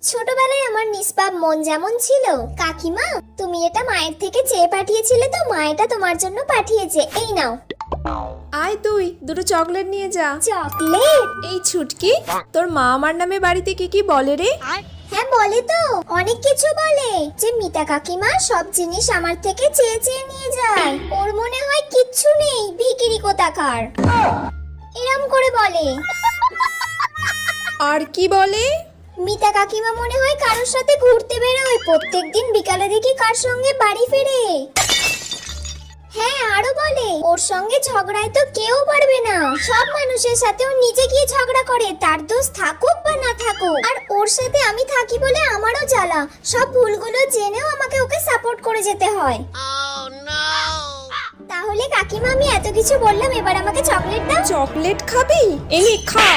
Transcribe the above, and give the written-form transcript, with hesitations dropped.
ছোটবেলায় আমার নিষ্পাপ মন যেমন ছিল, কাকিমা তুমি এটা মায়ের থেকে চেয়ে পাঠিয়েছিলে, তো মা এটা তোমার জন্য পাঠিয়েছে, এই নাও। আয় তুই দুটো চকলেট নিয়ে যা। চকলেট? এই ছুটকি, তোর মা আমার নামে বাড়িতে কি কি বলে রে? হ্যাঁ বলে তো, অনেক কিছু বলে, যে মিতা কাকিমা সব জিনিস আমার থেকে চেয়ে চেয়ে নিয়ে যায়, ওর মনে হয় কিচ্ছু নেই, ভিখিরি কোথাকার, এরম করে বলে। আর কি বলে? মিতা কাকিমা মনে হয় কারোর সাথে ঘুরতে বেরোয়, প্রত্যেকদিন বিকালে দেখি কার সঙ্গে বাড়ি ফেরে। হ্যাঁ আরো বলে ওর সঙ্গে ঝগড়ায় তো কেউ পারবে না, সব মানুষের সাথে ও নিজে গিয়ে ঝগড়া করে, তার দোষ থাকুক বা না থাকুক, আর ওর সাথে আমি থাকি বলে আমারও জ্বালা, সব ভুলগুলো জেনেও আমাকে ওকে সাপোর্ট করে যেতে হয়। তাহলে কাকিমা আমি এত কিছু বললাম, এবার আমাকে চকলেট দাও। চকলেট খাবি? এনে খা।